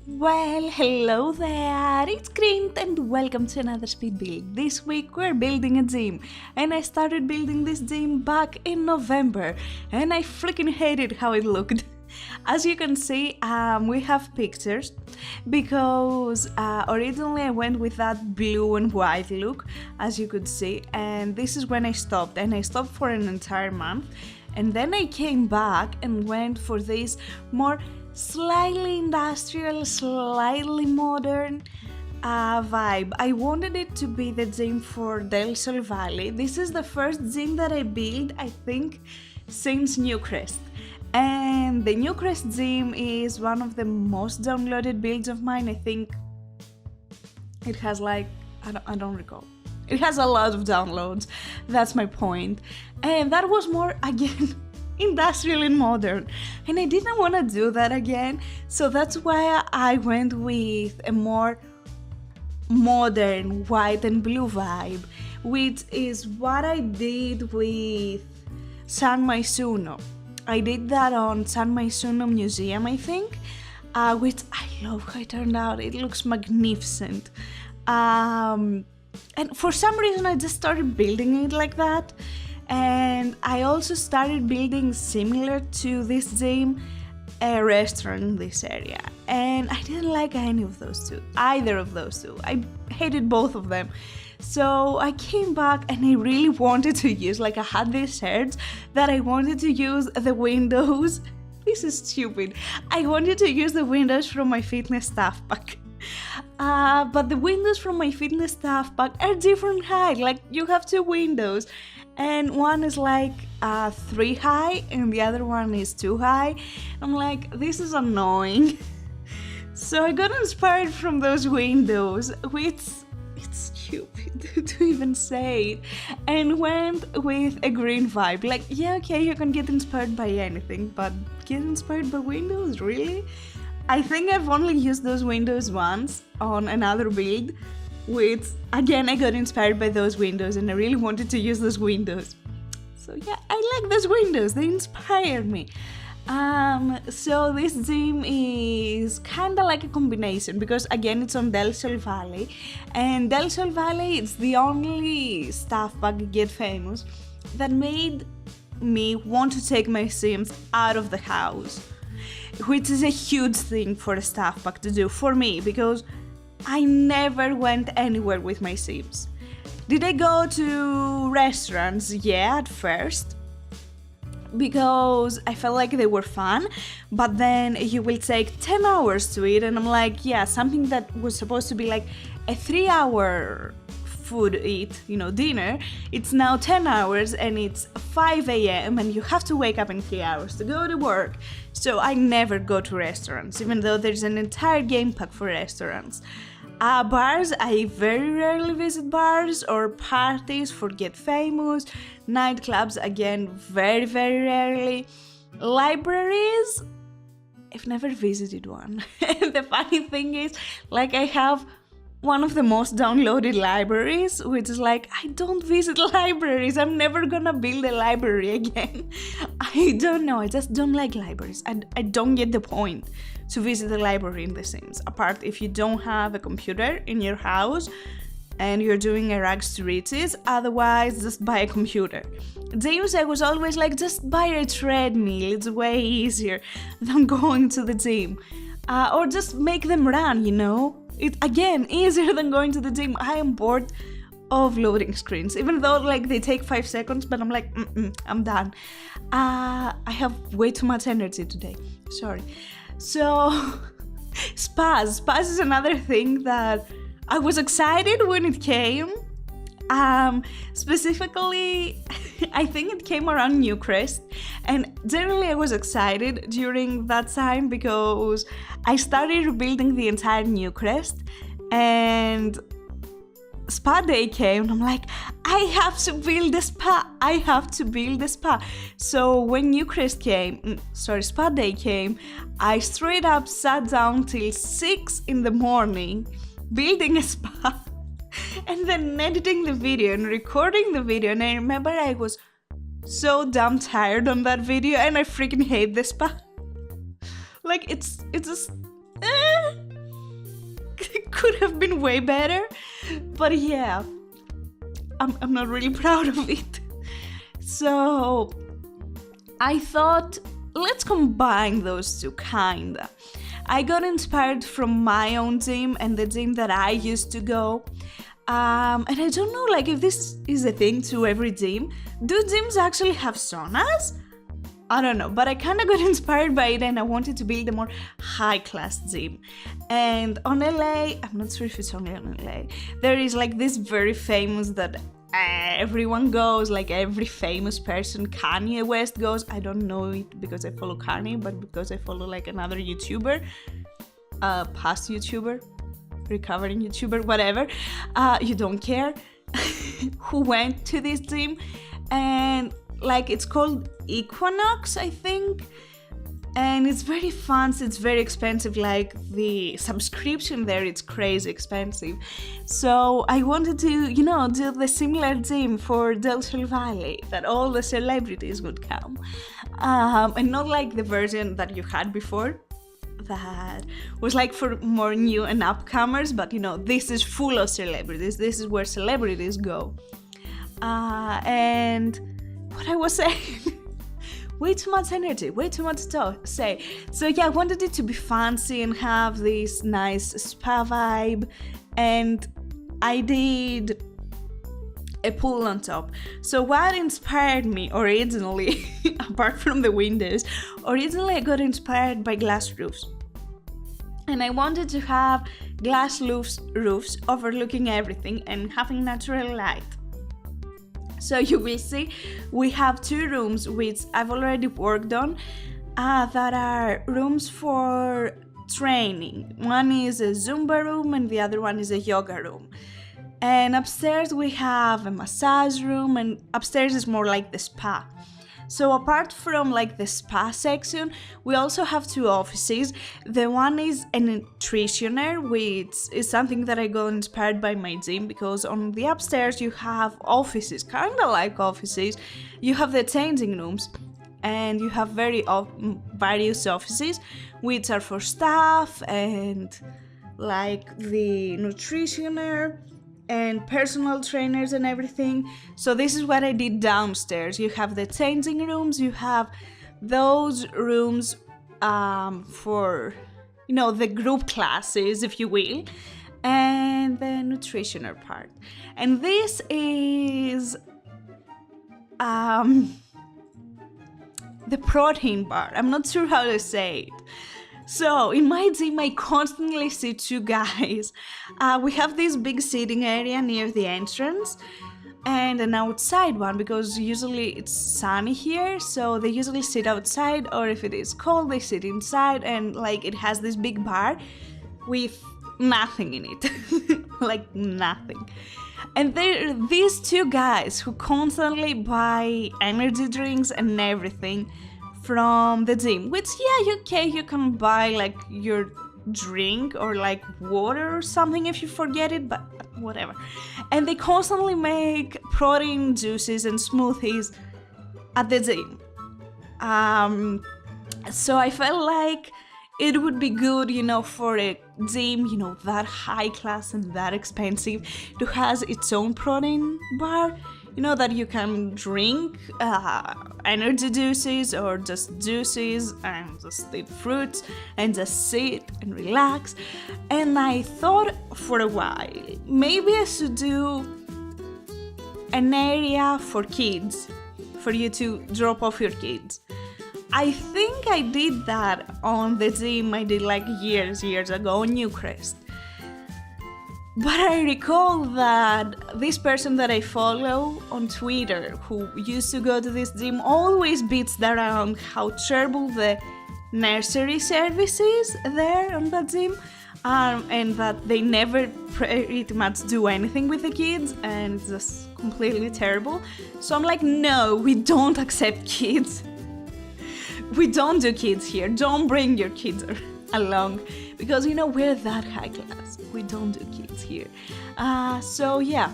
Well, hello there, it's Kriint and welcome to another speed build. This week we're building a gym, and I started building this gym back in November, and I freaking hated how it looked. As you can see, we have pictures, because originally I went with that blue and white look, as you could see, and this is when I stopped, and I stopped for an entire month, and then I came back and went for this more slightly industrial, slightly modern vibe. I wanted it to be the gym for Del Sol Valley. This is the first gym that I built, I think, since Newcrest. And the Newcrest gym is one of the most downloaded builds of mine. I think it has like, I don't recall. It has a lot of downloads, that's my point. And that was more, again, industrial and modern, and I didn't want to do that again, so that's why I went with a more modern white and blue vibe, which is what I did with San Maisuno. I did that on San Maisuno Museum, I think, which I love how it turned out. It looks magnificent, and for some reason I just started building it like that. And I also started building, similar to this gym, a restaurant in this area, and I didn't like either of those two. I hated both of them. So I came back and I really wanted to use, I had this urge that I wanted to use the windows. This is stupid. I wanted to use the windows from my fitness staff pack. But the windows from my fitness staff pack are different height. You have two windows, and one is 3 high and the other one is 2 high. I'm like, this is annoying. So I got inspired from those windows, which it's stupid to even say it, and went with a green vibe. Yeah, okay, you can get inspired by anything, but get inspired by windows, really? I think I've only used those windows once on another build, which, again, I got inspired by those windows and I really wanted to use those windows. So yeah, I like those windows, they inspired me. So this gym is kinda like a combination, because again it's on Del Sol Valley, and Del Sol Valley is the only staff pack Get Famous that made me want to take my Sims out of the house, which is a huge thing for a staff pack to do for me, because I never went anywhere with my Sims. Did I go to restaurants? Yeah, at first, because I felt like they were fun, but then you will take 10 hours to eat, and I'm like, yeah, something that was supposed to be like a 3-hour food eat, dinner, it's now 10 hours and it's 5 a.m. and you have to wake up in 3 hours to go to work. So I never go to restaurants, even though there's an entire game pack for restaurants. Bars, I very rarely visit bars or parties for Get Famous. Nightclubs, again, very, very rarely. Libraries, I've never visited one. The funny thing is, I have one of the most downloaded libraries, which is I don't visit libraries. I'm never gonna build a library again. I don't know, I just don't like libraries. I don't get the point to visit a library in The Sims, apart if you don't have a computer in your house and you're doing a rags to riches. Otherwise, just buy a computer. James, I was always just buy a treadmill, it's way easier than going to the gym. Or just make them run, It's, again, easier than going to the gym. I am bored of loading screens, even though they take 5 seconds, but I'm like, I'm done. I have way too much energy today, sorry. So, spas is another thing that I was excited when it came. Specifically, I think it came around Newcrest, and generally I was excited during that time because I started rebuilding the entire Newcrest, and spa day came, and I'm like, I have to build a spa. So when spa day came, I straight up sat down till 6 in the morning building a spa. And then editing the video and recording the video, and I remember I was so damn tired on that video, and I freaking hate this spa. Like, it's just... it could have been way better, but yeah, I'm not really proud of it. So I thought, let's combine those two, kinda. I got inspired from my own gym and the gym that I used to go. And I don't know, like, if this is a thing to every gym. Do gyms actually have saunas? I don't know, but I kind of got inspired by it, and I wanted to build a more high-class gym. And on LA, I'm not sure if it's only on LA, there is like this very famous that everyone goes, like every famous person, Kanye West goes. I don't know it because I follow Kanye, but because I follow like another YouTuber, past YouTuber, recovering YouTuber, whatever, you don't care, who went to this gym. And like, it's called Equinox, I think, and it's very fancy, it's very expensive, like the subscription there, it's crazy expensive. So I wanted to, you know, do the similar gym for Del Sol Valley, that all the celebrities would come, and not like the version that you had before, that was like for more new and upcomers, but you know, this is full of celebrities, this is where celebrities go. And what I was saying, way too much energy, way too much to say. So yeah, I wanted it to be fancy and have this nice spa vibe, and I did a pool on top. So what inspired me originally, apart from the windows, originally I got inspired by glass roofs. And I wanted to have glass roofs overlooking everything and having natural light. So you will see we have two rooms which I've already worked on, that are rooms for training. One is a Zumba room and the other one is a yoga room. And upstairs we have a massage room, and upstairs is more like the spa. So apart from like the spa section, we also have two offices. The one is a nutritioner, which is something that I got inspired by my gym, because on the upstairs you have offices, kind of like offices. You have the changing rooms, and you have various offices, which are for staff and like the nutritioner and personal trainers and everything. So this is what I did downstairs. You have the changing rooms, you have those rooms for, you know, the group classes, if you will, and the nutritioner part. And this is the protein bar. I'm not sure how to say it. So in my gym, I constantly see two guys. We have this big sitting area near the entrance, and an outside one, because usually it's sunny here, so they usually sit outside, or if it is cold, they sit inside, and like it has this big bar with nothing in it, like nothing. And there are these two guys who constantly buy energy drinks and everything from the gym, which, yeah, you can buy like your drink or like water or something if you forget it, but whatever. And they constantly make protein juices and smoothies at the gym. So I felt like it would be good, you know, for a gym, you know, that high class and that expensive, to has its own protein bar, you know, that you can drink energy juices or just juices and just eat fruits and just sit and relax. And I thought for a while, maybe I should do an area for kids, for you to drop off your kids. I think I did that on the gym I did like years ago on Newcrest. But I recall that this person that I follow on Twitter, who used to go to this gym, always beats around how terrible the nursery service is there on that gym, and that they never pretty much do anything with the kids, and it's just completely terrible. So I'm like, no, we don't accept kids. We don't do kids here. Don't bring your kids along, because, you know, we're that high class. We don't do kids here. So yeah,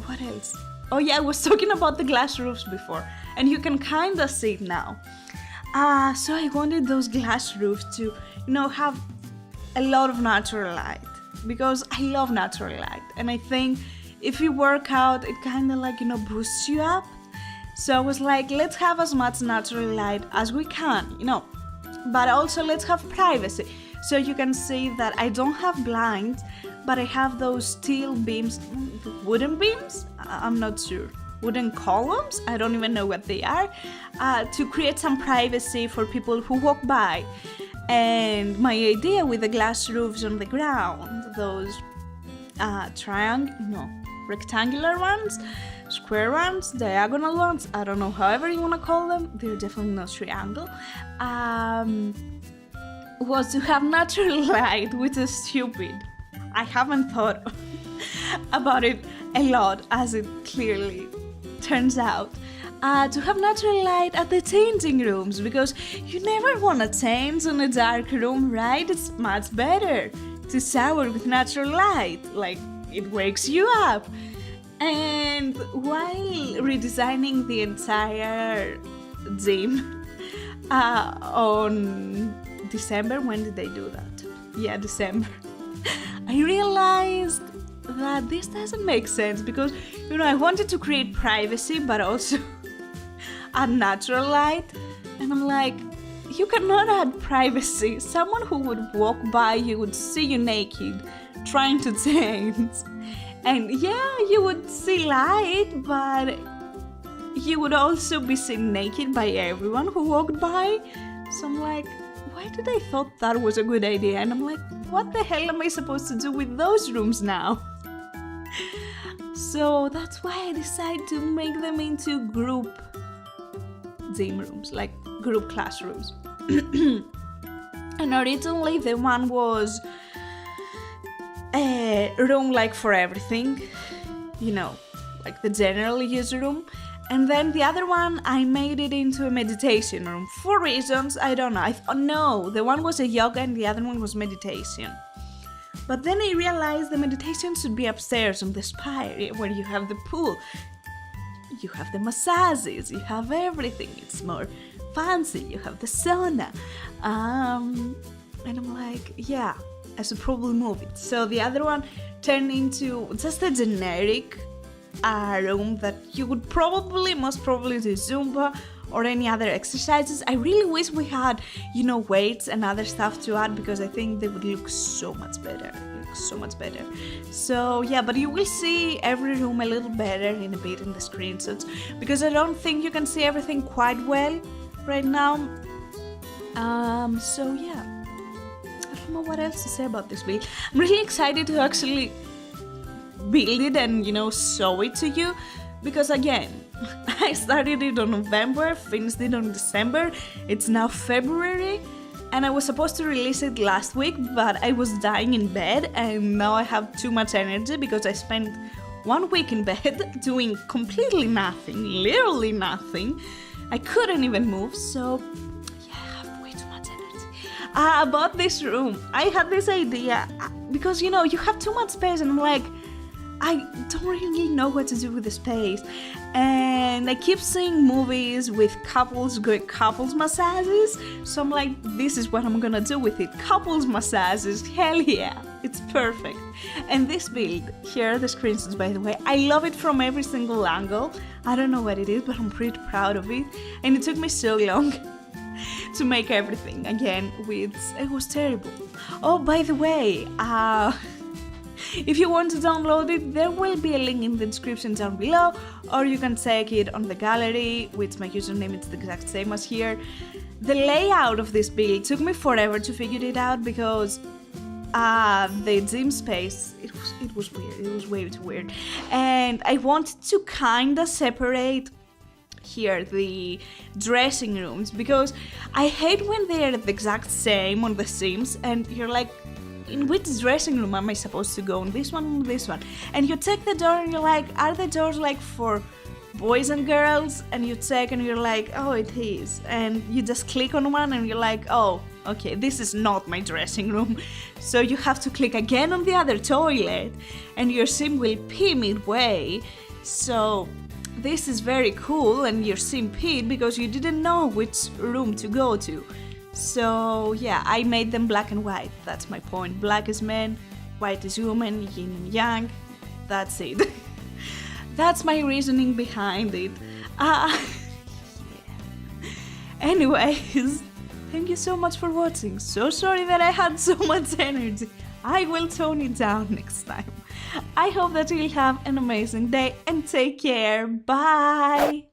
what else? Oh yeah, I was talking about the glass roofs before. and you can kind of see it now. So I wanted those glass roofs to, have a lot of natural light, because I love natural light, and I think if you work out, it kind of like, boosts you up. So I was like, let's have as much natural light as we can, but also let's have privacy. So you can see that I don't have blinds, but I have those steel beams, wooden beams, I'm not sure, wooden columns, I don't even know what they are, to create some privacy for people who walk by. And my idea with the glass roofs on the ground, those rectangular ones, square ones, diagonal ones, I don't know, however you want to call them, they're definitely not triangle, was to have natural light, which is stupid. I haven't thought about it a lot, as it clearly turns out. To have natural light at the changing rooms, because you never want to change in a dark room, right? It's much better to shower with natural light, like it wakes you up. And while redesigning the entire gym on December, when did they do that? Yeah, December. I realized that this doesn't make sense, because I wanted to create privacy but also add natural light, and I'm like, you cannot add privacy. Someone who would walk by you would see you naked trying to change, and yeah, you would see light, but you would also be seen naked by everyone who walked by. So I'm like, why did I thought that was a good idea? And I'm like, what the hell am I supposed to do with those rooms now? So that's why I decided to make them into group gym rooms, like group classrooms. And originally the one was a room like for everything, like the general use room. And then the other one, I made it into a meditation room for reasons, I don't know. No, the one was a yoga and the other one was meditation. But then I realized the meditation should be upstairs on the spire, where you have the pool, you have the massages, you have everything. It's more fancy, you have the sauna. And I'm like, yeah, I should probably move it. So the other one turned into just a generic room that you would most probably do Zumba or any other exercises. I really wish we had, weights and other stuff to add, because I think they would look so much better. So yeah, but you will see every room a little better in a bit in the screenshots, because I don't think you can see everything quite well right now. So yeah, I don't know what else to say about this build. I'm really excited to actually build it and show it to you, because again, I started it on November, finished it on December, it's now February, and I was supposed to release it last week, but I was dying in bed, and now I have too much energy because I spent 1 week in bed doing completely nothing, literally nothing. I couldn't even move, so yeah, I have way too much energy. About this room, I had this idea, because you have too much space, and I'm like, I don't really know what to do with the space, and I keep seeing movies with couples massages, so I'm like, this is what I'm gonna do with it, couples massages, hell yeah, it's perfect. And this build, here are the screenshots by the way, I love it from every single angle. I don't know what it is, but I'm pretty proud of it, and it took me so long to make everything, again, it was terrible. Oh, by the way, if you want to download it, there will be a link in the description down below, or you can check it on the gallery, which my username is the exact same as here. The layout of this build took me forever to figure it out, because the gym space, it was weird, it was way too weird, and I wanted to kinda separate here the dressing rooms, because I hate when they're the exact same on the Sims, and you're like, in which dressing room am I supposed to go? On this one, on this one? And you check the door and you're like, are the doors like for boys and girls? And you check and you're like, oh, it is. And you just click on one and you're like, oh, okay, this is not my dressing room. So you have to click again on the other toilet and your sim will pee midway. So this is very cool and you're seeing Pete because you didn't know which room to go to. So yeah, I made them black and white. That's my point. Black is men, white is woman, yin and yang. That's it. That's my reasoning behind it. Yeah. Anyways, thank you so much for watching. So sorry that I had so much energy. I will tone it down next time. I hope that you'll have an amazing day and take care. Bye!